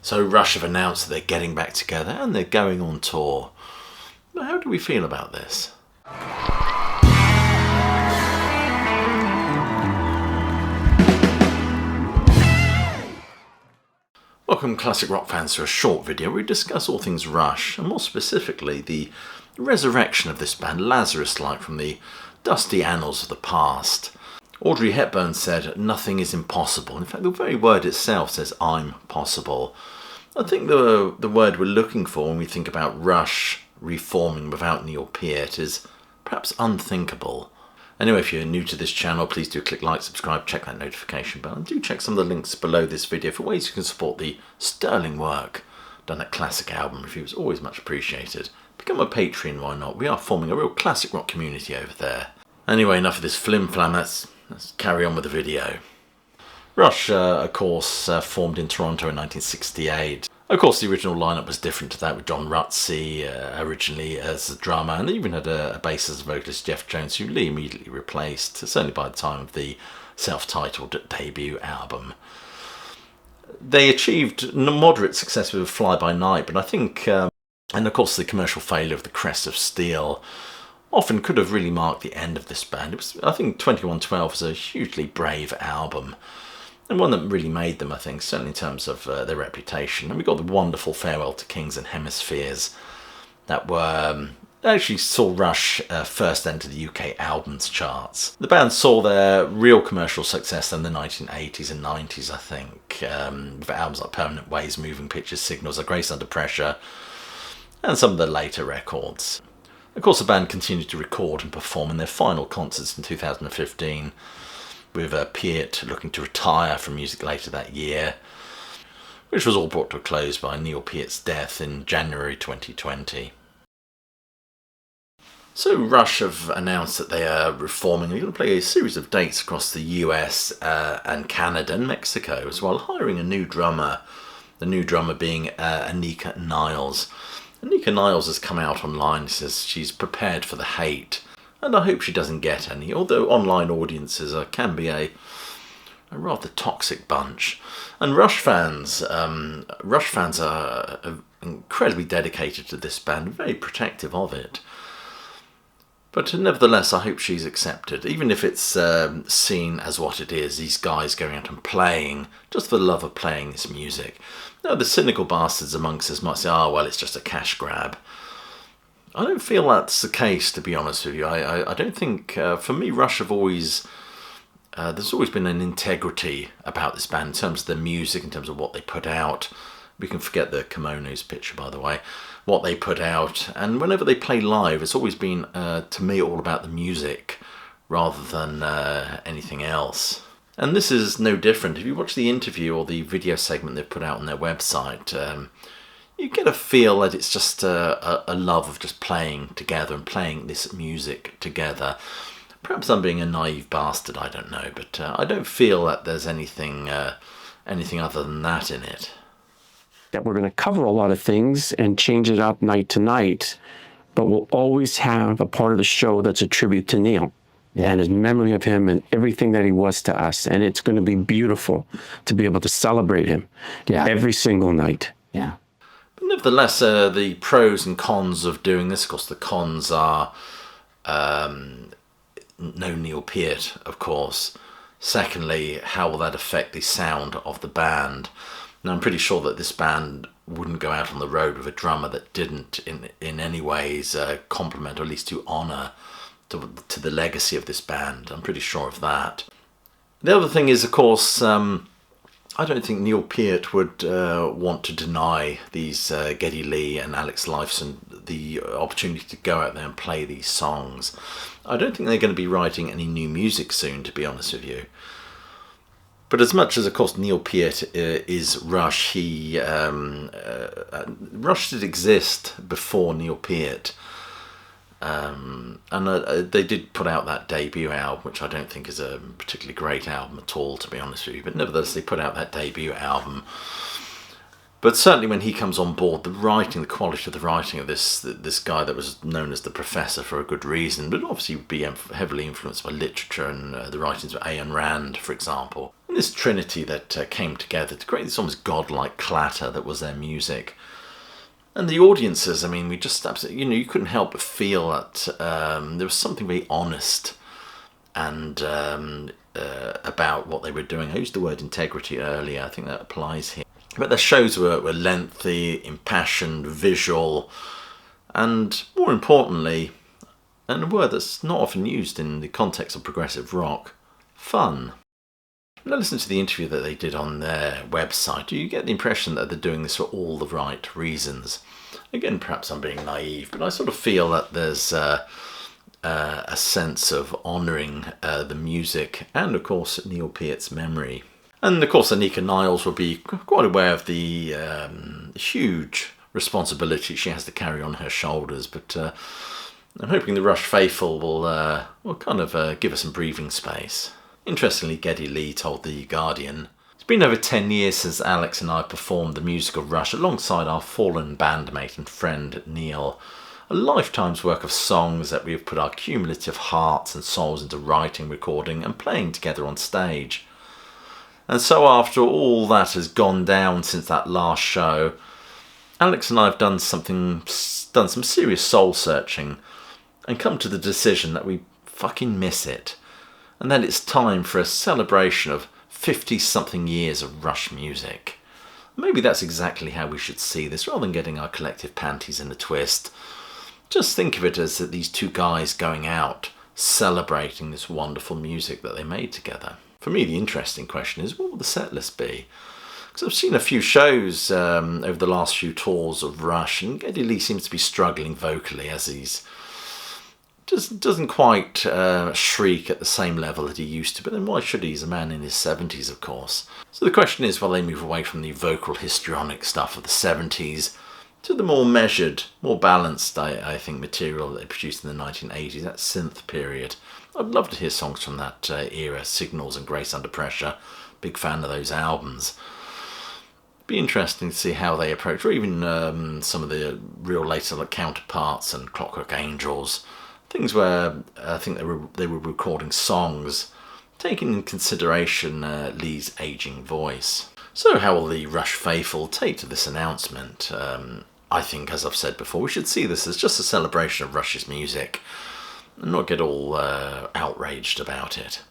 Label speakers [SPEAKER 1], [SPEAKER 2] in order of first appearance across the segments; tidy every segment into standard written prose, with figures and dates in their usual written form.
[SPEAKER 1] So Rush have announced that they're getting back together and they're going on tour. But how do we feel about this? Welcome classic rock fans to a short video where we discuss all things Rush, and more specifically the resurrection of this band, Lazarus-like, from the dusty annals of the past. Audrey Hepburn said, "Nothing is impossible." In fact, the very word itself says, "I'm possible." I think the word we're looking for when we think about Rush reforming without Neil Peart is perhaps unthinkable. Anyway, if you're new to this channel, please do click like, subscribe, check that notification bell, and do check some of the links below this video for ways you can support the sterling work done at Classic Album Reviews. Always much appreciated. Become a Patreon, why not? We are forming a real classic rock community over there. Anyway, enough of this flim-flam, let's carry on with the video. Rush, of course, formed in Toronto in 1968. Of course, the original lineup was different to that, with John Rutsey originally as the drummer, and they even had a bassist vocalist, Jeff Jones, who Lee immediately replaced, certainly by the time of the self-titled debut album. They achieved moderate success with Fly By Night, but I think, and of course the commercial failure of The Crest of Steel, often could have really marked the end of this band. I think 2112 was a hugely brave album, and one that really made them, I think, certainly in terms of their reputation. And we got the wonderful Farewell to Kings and Hemispheres that were actually saw Rush first enter the UK albums charts. The band saw their real commercial success in the 1980s and 90s, I think, with albums like Permanent Ways, Moving Pictures, Signals, A Grace Under Pressure, and some of the later records. Of course, the band continued to record and perform in their final concerts in 2015, with Peart looking to retire from music later that year, which was all brought to a close by Neil Peart's death in January 2020. So Rush have announced that they are reforming. They're going to play a series of dates across the US and Canada and Mexico as well, hiring a new drummer, the new drummer being Anika Niles. Anika Niles has come out online and says she's prepared for the hate, and I hope she doesn't get any, although online audiences can be a rather toxic bunch. And Rush fans are incredibly dedicated to this band, very protective of it. But nevertheless, I hope she's accepted, even if it's seen as what it is, these guys going out and playing, just for the love of playing this music. Now, the cynical bastards amongst us might say, "Oh, well, it's just a cash grab." I don't feel that's the case, to be honest with you. I don't think, for me, Rush have always, there's always been an integrity about this band in terms of their music, in terms of what they put out. We can forget the kimonos picture, by the way, what they put out. And whenever they play live, it's always been, to me, all about the music rather than anything else. And this is no different. If you watch the interview or the video segment they've put out on their website, you get a feel that it's just a love of just playing together and playing this music together. Perhaps I'm being a naive bastard, I don't know, but I don't feel that there's anything other than that in it.
[SPEAKER 2] That we're going to cover a lot of things and change it up night to night, but we'll always have a part of the show that's a tribute to Neil and his memory of him and everything that he was to us. And it's going to be beautiful to be able to celebrate him every single night.
[SPEAKER 3] Yeah.
[SPEAKER 1] But nevertheless, the pros and cons of doing this, of course, the cons are no Neil Peart, of course. Secondly, how will that affect the sound of the band? Now, I'm pretty sure that this band wouldn't go out on the road with a drummer that didn't in any ways compliment or at least do honour to the legacy of this band. I'm pretty sure of that. The other thing is, of course, I don't think Neil Peart would want to deny these Geddy Lee and Alex Lifeson the opportunity to go out there and play these songs. I don't think they're going to be writing any new music soon, to be honest with you. But as much as, of course, Neil Peart is Rush, Rush did exist before Neil Peart. And they did put out that debut album, which I don't think is a particularly great album at all, to be honest with you. But nevertheless, they put out that debut album. But certainly when he comes on board, the writing, the quality of the writing of this guy that was known as the Professor for a good reason, but obviously would be heavily influenced by literature and the writings of Ayn Rand, for example. And this trinity that came together to create this almost godlike clatter that was their music. And the audiences, I mean, we just absolutely, you couldn't help but feel that there was something very honest and about what they were doing. I used the word integrity earlier. I think that applies here. But their shows were lengthy, impassioned, visual, and more importantly, and a word that's not often used in the context of progressive rock, fun. When I listen to the interview that they did on their website, you get the impression that they're doing this for all the right reasons. Again, perhaps I'm being naive, but I sort of feel that there's a sense of honouring the music and, of course, Neil Peart's memory. And, of course, Anika Niles will be quite aware of the huge responsibility she has to carry on her shoulders, but I'm hoping the Rush faithful will kind of give her some breathing space. Interestingly, Geddy Lee told The Guardian, "It's been over 10 years since Alex and I performed the music of Rush alongside our fallen bandmate and friend Neil. A lifetime's work of songs that we have put our cumulative hearts and souls into writing, recording and playing together on stage. And so after all that has gone down since that last show, Alex and I have done some serious soul searching and come to the decision that we fucking miss it. And then it's time for a celebration of 50-something years of Rush music." Maybe that's exactly how we should see this, rather than getting our collective panties in a twist. Just think of it as these two guys going out, celebrating this wonderful music that they made together. For me, the interesting question is, what will the set list be? Because I've seen a few shows over the last few tours of Rush, and Geddy Lee seems to be struggling vocally as he's just doesn't quite shriek at the same level that he used to, but then why should he? He's a man in his 70s, of course. So the question is, will they move away from the vocal histrionic stuff of the 70s to the more measured, more balanced, I think, material that they produced in the 1980s, that synth period? I'd love to hear songs from that era, Signals and Grace Under Pressure. Big fan of those albums. Be interesting to see how they approach, or even some of the real later like Counterparts and Clockwork Angels. Things where I think they were recording songs, taking in consideration Lee's ageing voice. So how will the Rush faithful take to this announcement? I think, as I've said before, we should see this as just a celebration of Rush's music and not get all outraged about it.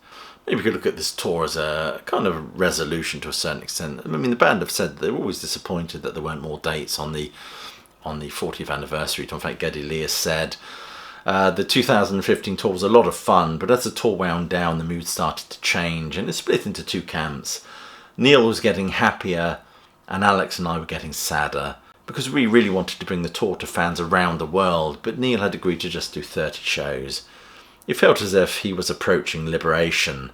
[SPEAKER 1] Maybe we could look at this tour as a kind of resolution to a certain extent. I mean, the band have said they're always disappointed that there weren't more dates on the 40th anniversary. In fact, Geddy Lee has said, the 2015 tour was a lot of fun, but as the tour wound down, the mood started to change, and it split into two camps. Neil was getting happier, and Alex and I were getting sadder, because we really wanted to bring the tour to fans around the world, but Neil had agreed to just do 30 shows. It felt as if he was approaching liberation,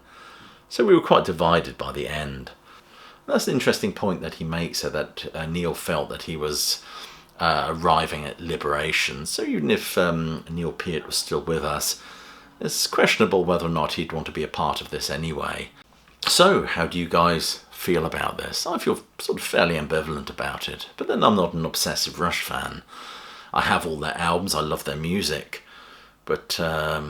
[SPEAKER 1] so we were quite divided by the end. That's an interesting point that he makes, that Neil felt that he was arriving at liberation. So even if Neil Peart was still with us, it's questionable whether or not he'd want to be a part of this anyway. So how do you guys feel about this? I feel sort of fairly ambivalent about it, but then I'm not an obsessive Rush fan. I have all their albums, I love their music, but I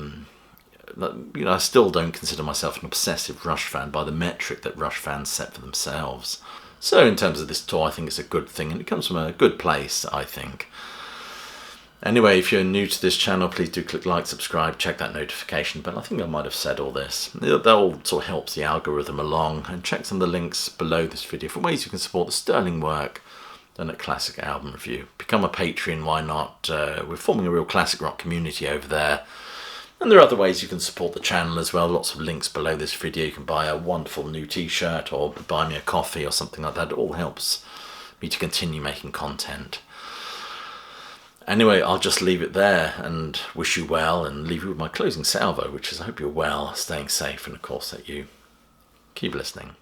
[SPEAKER 1] still don't consider myself an obsessive Rush fan by the metric that Rush fans set for themselves. So in terms of this tour, I think it's a good thing, and it comes from a good place, I think. Anyway, if you're new to this channel, please do click like, subscribe, check that notification bell. I think I might have said all this. That all sort of helps the algorithm along, and check some of the links below this video for ways you can support the sterling work done at Classic Album Review. Become a Patreon, why not? We're forming a real classic rock community over there. And there are other ways you can support the channel as well. Lots of links below this video. You can buy a wonderful new t-shirt or buy me a coffee or something like that. It all helps me to continue making content. Anyway, I'll just leave it there and wish you well, and leave you with my closing salvo, which is I hope you're well, staying safe, and of course that you keep listening.